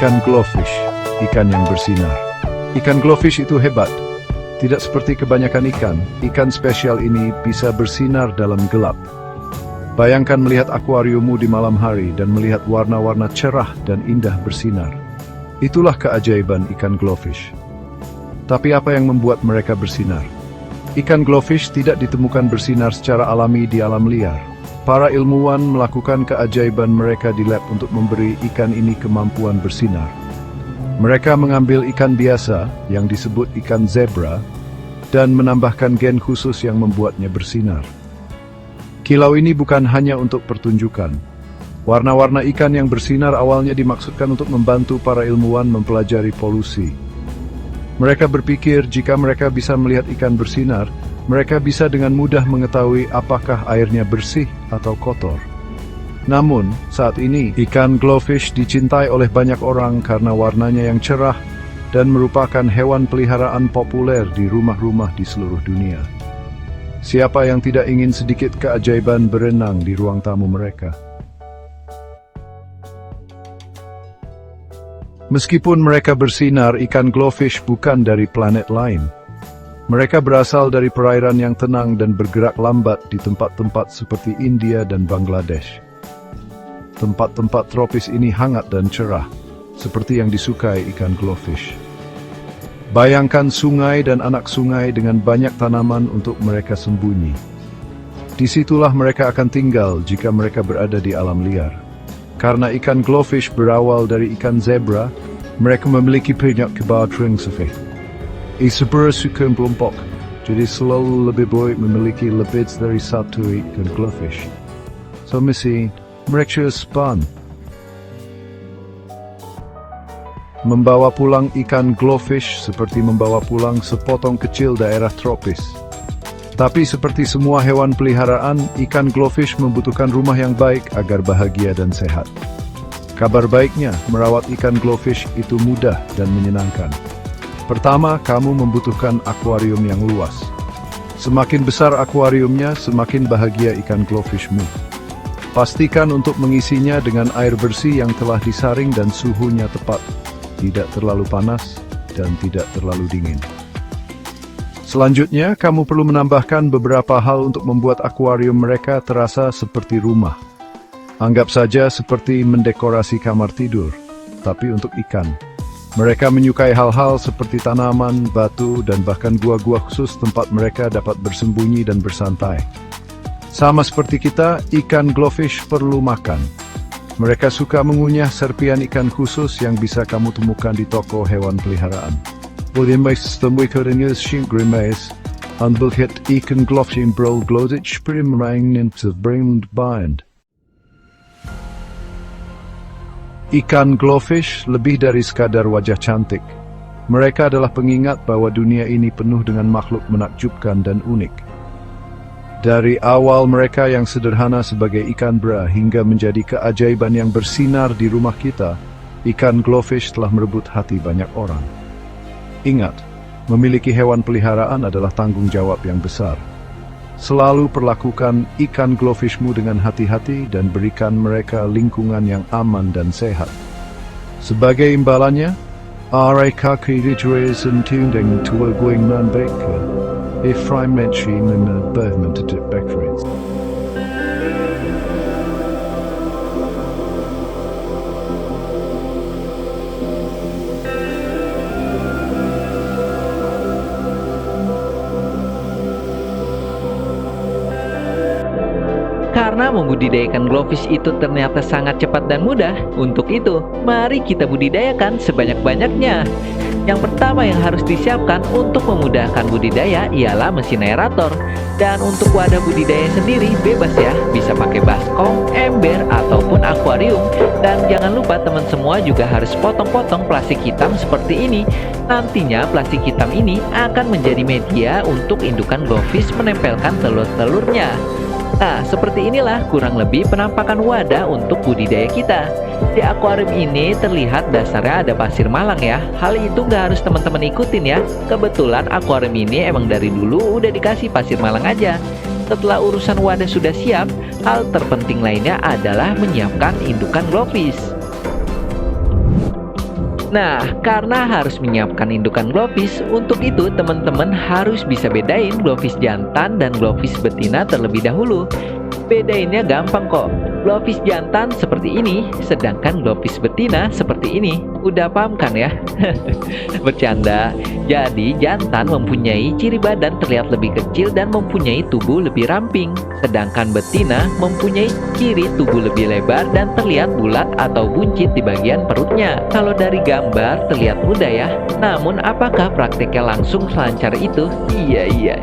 Ikan glowfish, ikan yang bersinar. Ikan glowfish itu hebat. Tidak seperti kebanyakan ikan spesial ini bisa bersinar dalam gelap. Bayangkan melihat akuariummu di malam hari dan melihat warna-warna cerah dan indah bersinar. Itulah keajaiban ikan glowfish. Tapi apa yang membuat mereka bersinar? Ikan glowfish tidak ditemukan bersinar secara alami di alam liar. Para ilmuwan melakukan keajaiban mereka di lab untuk memberi ikan ini kemampuan bersinar. Mereka mengambil ikan biasa yang disebut ikan zebra dan menambahkan gen khusus yang membuatnya bersinar. Kilau ini bukan hanya untuk pertunjukan. Warna-warna ikan yang bersinar awalnya dimaksudkan untuk membantu para ilmuwan mempelajari polusi. Mereka berpikir jika mereka bisa melihat ikan bersinar, mereka bisa dengan mudah mengetahui apakah airnya bersih atau kotor. Namun, saat ini, ikan glowfish dicintai oleh banyak orang karena warnanya yang cerah dan merupakan hewan peliharaan populer di rumah-rumah di seluruh dunia. Siapa yang tidak ingin sedikit keajaiban berenang di ruang tamu mereka? Meskipun mereka bersinar, ikan glowfish bukan dari planet lain. Mereka berasal dari perairan yang tenang dan bergerak lambat di tempat-tempat seperti India dan Bangladesh. Tempat-tempat tropis ini hangat dan cerah, seperti yang disukai ikan glowfish. Bayangkan sungai dan anak sungai dengan banyak tanaman untuk mereka sembunyi. Disitulah mereka akan tinggal jika mereka berada di alam liar. Karena ikan glowfish berawal dari ikan zebra, mereka memiliki banyak kebahagiaan sifat. Suka kelompok, jadi selalu lebih baik memiliki lebih dari satu ikan glowfish. So misi, mereka span. Membawa pulang ikan glowfish seperti membawa pulang sepotong kecil daerah tropis. Tapi seperti semua hewan peliharaan, ikan glowfish membutuhkan rumah yang baik agar bahagia dan sehat. Kabar baiknya, merawat ikan glowfish itu mudah dan menyenangkan. Pertama, kamu membutuhkan akuarium yang luas. Semakin besar akuariumnya, semakin bahagia ikan glowfishmu. Pastikan untuk mengisinya dengan air bersih yang telah disaring dan suhunya tepat. Tidak terlalu panas dan tidak terlalu dingin. Selanjutnya, kamu perlu menambahkan beberapa hal untuk membuat akuarium mereka terasa seperti rumah. Anggap saja seperti mendekorasi kamar tidur, tapi untuk ikan. Mereka menyukai hal-hal seperti tanaman, batu, dan bahkan gua-gua khusus tempat mereka dapat bersembunyi dan bersantai. Sama seperti kita, ikan glowfish perlu makan. Mereka suka mengunyah serpian ikan khusus yang bisa kamu temukan di toko hewan peliharaan. William sistem wikodenya grimace, unbelhit ikan glowfish bro glodich primrain to bring bind. Ikan glowfish lebih dari sekadar wajah cantik. Mereka adalah pengingat bahwa dunia ini penuh dengan makhluk menakjubkan dan unik. Dari awal mereka yang sederhana sebagai ikan bra hingga menjadi keajaiban yang bersinar di rumah kita, ikan glowfish telah merebut hati banyak orang. Ingat, memiliki hewan peliharaan adalah tanggung jawab yang besar. Selalu perlakukan ikan glowfishmu dengan hati-hati dan berikan mereka lingkungan yang aman dan sehat. Sebagai imbalannya, mereka kreditors tunding to going non-baker, if I'm mentioning the government to backwards. Karena membudidayakan glowfish itu ternyata sangat cepat dan mudah. Untuk itu, mari kita budidayakan sebanyak-banyaknya. Yang pertama yang harus disiapkan untuk memudahkan budidaya ialah mesin aerator. Dan untuk wadah budidaya sendiri bebas ya, bisa pakai baskom, ember, ataupun akuarium. Dan jangan lupa teman semua juga harus potong-potong plastik hitam seperti ini. Nantinya plastik hitam ini akan menjadi media untuk indukan glowfish menempelkan telur-telurnya. Nah, seperti inilah kurang lebih penampakan wadah untuk budidaya kita. Di akuarium ini terlihat dasarnya ada pasir malang ya. Hal itu nggak harus teman-teman ikutin ya. Kebetulan akuarium ini emang dari dulu udah dikasih pasir malang aja. Setelah urusan wadah sudah siap, hal terpenting lainnya adalah menyiapkan indukan glowfish. Nah, karena harus menyiapkan indukan glowfish, untuk itu teman-teman harus bisa bedain glowfish jantan dan glowfish betina terlebih dahulu. Bedainnya gampang kok. Glowfish jantan seperti ini, sedangkan glowfish betina seperti ini. Udah paham kan ya? Bercanda. Jadi jantan mempunyai ciri badan terlihat lebih kecil dan mempunyai tubuh lebih ramping. Sedangkan betina mempunyai ciri tubuh lebih lebar dan terlihat bulat atau buncit di bagian perutnya. Kalau dari gambar terlihat mudah ya. Namun apakah prakteknya langsung selancar itu? Iya.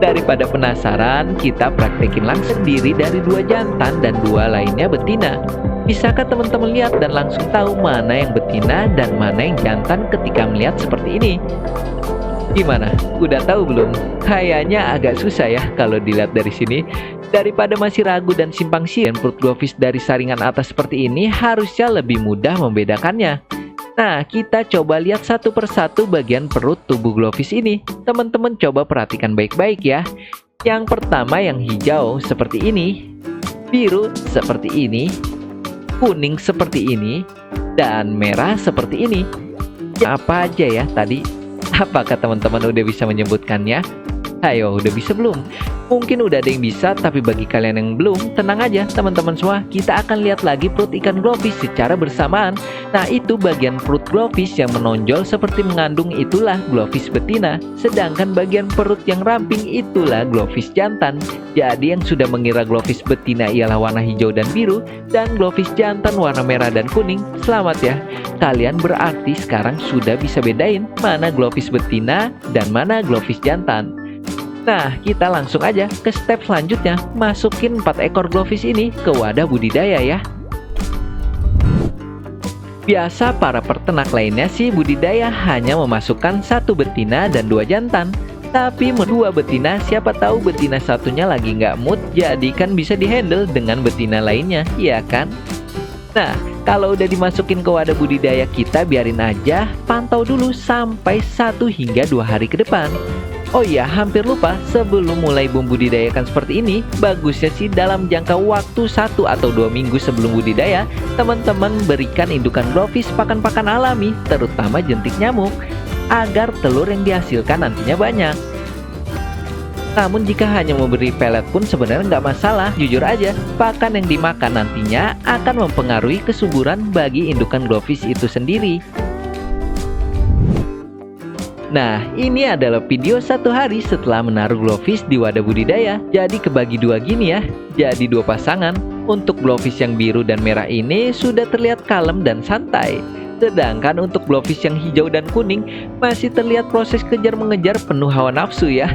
Daripada penasaran, kita praktekin langsung diri dari 2 jantan dan 2 lainnya betina. Bisakah teman-teman lihat dan langsung tahu mana yang betina dan mana yang jantan ketika melihat seperti ini? Gimana? Udah tahu belum? Kayaknya agak susah ya kalau dilihat dari sini. Daripada masih ragu dan simpang siur perut glowfish dari saringan atas seperti ini, harusnya lebih mudah membedakannya. Nah, kita coba lihat satu persatu bagian perut tubuh glowfish ini. Teman-teman coba perhatikan baik-baik ya. Yang pertama yang hijau seperti ini, biru seperti ini, kuning seperti ini, dan merah seperti ini. Apa aja ya tadi? Apakah teman-teman udah bisa menyebutkannya? Ayo, udah bisa belum? Mungkin udah ada yang bisa, tapi bagi kalian yang belum, tenang aja teman-teman semua. Kita akan lihat lagi perut ikan glowfish secara bersamaan. Nah, itu bagian perut glowfish yang menonjol seperti mengandung itulah glowfish betina. Sedangkan bagian perut yang ramping itulah glowfish jantan. Jadi yang sudah mengira glowfish betina ialah warna hijau dan biru, dan glowfish jantan warna merah dan kuning, selamat ya. Kalian berarti sekarang sudah bisa bedain mana glowfish betina dan mana glowfish jantan. Nah, kita langsung aja ke step selanjutnya. Masukin 4 ekor glowfish ini ke wadah budidaya ya. Biasa para peternak lainnya sih budidaya hanya memasukkan 1 betina dan 2 jantan. Tapi 2 betina, siapa tahu betina satunya lagi nggak mood, jadi kan bisa dihandle dengan betina lainnya, iya kan? Nah, kalau udah dimasukin ke wadah budidaya, kita biarin aja, pantau dulu sampai 1 hingga 2 hari ke depan. Oh iya, hampir lupa, sebelum mulai membudidayakan seperti ini, bagusnya sih dalam jangka waktu 1 atau 2 minggu sebelum budidaya, teman-teman berikan indukan glowfish pakan-pakan alami, terutama jentik nyamuk, agar telur yang dihasilkan nantinya banyak. Namun jika hanya memberi pelet pun sebenarnya nggak masalah, jujur aja, pakan yang dimakan nantinya akan mempengaruhi kesuburan bagi indukan glowfish itu sendiri. Nah, ini adalah video 1 hari setelah menaruh glowfish di wadah budidaya. Jadi kebagi 2 gini ya. Jadi 2 pasangan. Untuk glowfish yang biru dan merah ini sudah terlihat kalem dan santai. Sedangkan untuk glowfish yang hijau dan kuning masih terlihat proses kejar-mengejar penuh hawa nafsu ya.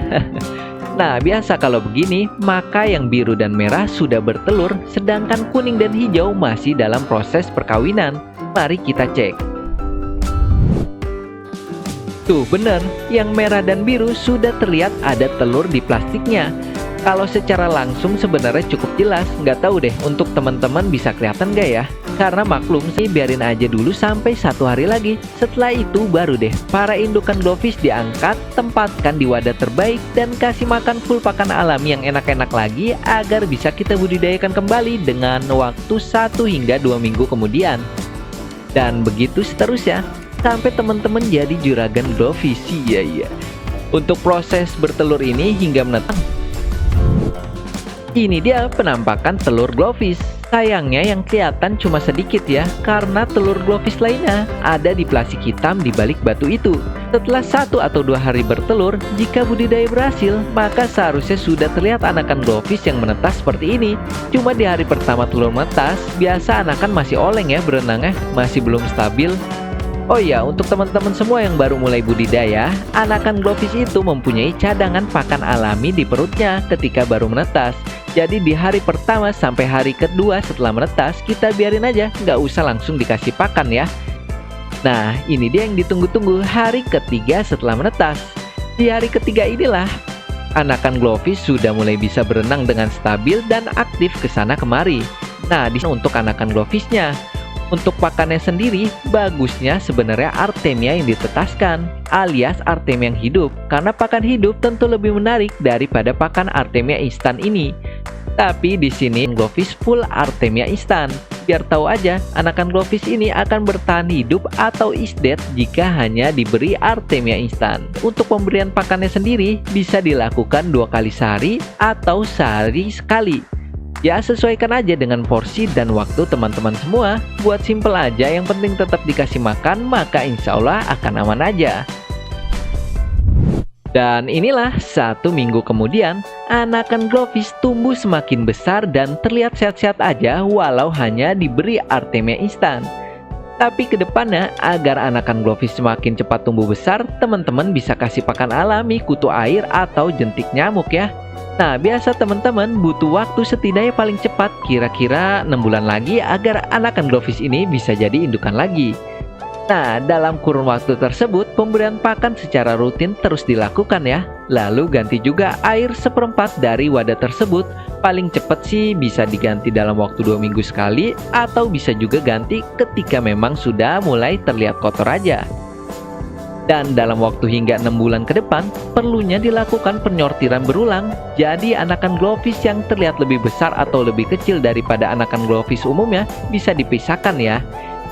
Nah, biasa kalau begini, maka yang biru dan merah sudah bertelur, sedangkan kuning dan hijau masih dalam proses perkawinan. Mari kita cek. Tuh bener, yang merah dan biru sudah terlihat ada telur di plastiknya. Kalau secara langsung sebenarnya cukup jelas, nggak tahu deh untuk teman-teman bisa kelihatan nggak ya? Karena maklum sih, biarin aja dulu sampai 1 hari lagi. Setelah itu baru deh para indukan glowfish diangkat, tempatkan di wadah terbaik, dan kasih makan full pakan alami yang enak-enak lagi agar bisa kita budidayakan kembali dengan waktu 1 hingga 2 minggu kemudian. Dan begitu seterusnya sampai teman-teman jadi juragan glowfish. Iya. Untuk proses bertelur ini hingga menetas. Ini dia penampakan telur glowfish. Sayangnya yang kelihatan cuma sedikit ya, karena telur glowfish lainnya ada di plastik hitam di balik batu itu. Setelah 1 atau 2 hari bertelur, jika budidaya berhasil, maka seharusnya sudah terlihat anakan glowfish yang menetas seperti ini. Cuma di hari pertama telur menetas, biasa anakan masih oleng ya berenangnya, masih belum stabil. Oh iya, untuk teman-teman semua yang baru mulai budidaya, anakan glowfish itu mempunyai cadangan pakan alami di perutnya ketika baru menetas. Jadi di hari pertama sampai hari kedua setelah menetas, kita biarin aja, nggak usah langsung dikasih pakan ya. Nah, ini dia yang ditunggu-tunggu, hari ketiga setelah menetas. Di hari ketiga inilah, anakan glowfish sudah mulai bisa berenang dengan stabil dan aktif ke sana kemari. Nah, di sini untuk anakan glowfishnya. Untuk pakannya sendiri, bagusnya sebenarnya Artemia yang ditetaskan, alias Artemia yang hidup, karena pakan hidup tentu lebih menarik daripada pakan Artemia instan ini. Tapi di sini glowfish full Artemia instan. Biar tahu aja, anakan glowfish ini akan bertahan hidup atau is dead jika hanya diberi Artemia instan. Untuk pemberian pakannya sendiri bisa dilakukan 2 kali sehari atau sehari sekali. Ya, sesuaikan aja dengan porsi dan waktu teman-teman semua. Buat simple aja, yang penting tetap dikasih makan, maka insya Allah akan aman aja. Dan inilah 1 minggu kemudian, anakan glowfish tumbuh semakin besar dan terlihat sehat-sehat aja walau hanya diberi Artemia instan. Tapi kedepannya, agar anakan glowfish semakin cepat tumbuh besar, teman-teman bisa kasih pakan alami, kutu air, atau jentik nyamuk ya. Nah, biasa teman-teman butuh waktu setidaknya paling cepat kira-kira 6 bulan lagi agar anakan glowfish ini bisa jadi indukan lagi. Nah, dalam kurun waktu tersebut, pemberian pakan secara rutin terus dilakukan ya. Lalu ganti juga air 1/4 dari wadah tersebut. Paling cepat sih bisa diganti dalam waktu 2 minggu sekali, atau bisa juga ganti ketika memang sudah mulai terlihat kotor aja. Dan dalam waktu hingga 6 bulan ke depan, perlunya dilakukan penyortiran berulang. Jadi anakan glowfish yang terlihat lebih besar atau lebih kecil daripada anakan glowfish umumnya bisa dipisahkan ya.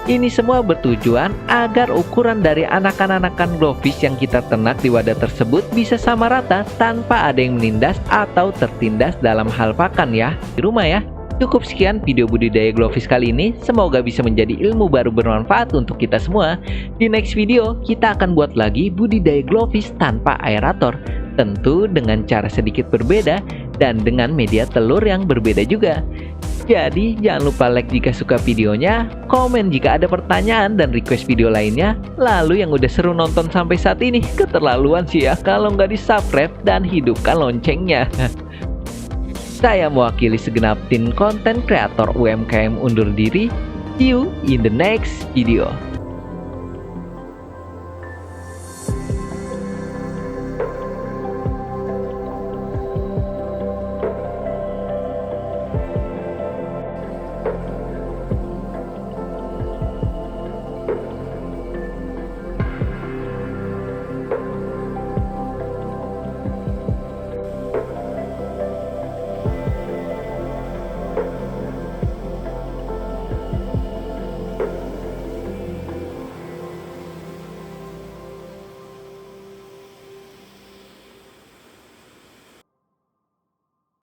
Ini semua bertujuan agar ukuran dari anakan-anakan glowfish yang kita ternak di wadah tersebut bisa sama rata tanpa ada yang menindas atau tertindas dalam hal pakan ya di rumah ya. Cukup sekian video budidaya glowfish kali ini, semoga bisa menjadi ilmu baru bermanfaat untuk kita semua. Di next video kita akan buat lagi budidaya glowfish tanpa aerator, tentu dengan cara sedikit berbeda dan dengan media telur yang berbeda juga. Jadi jangan lupa like jika suka videonya, komen jika ada pertanyaan dan request video lainnya. Lalu yang udah seru nonton sampai saat ini, keterlaluan sih ya kalau nggak di-subscribe dan hidupkan loncengnya. Saya mewakili segenap tim konten kreator UMKM undur diri. See you in the next video.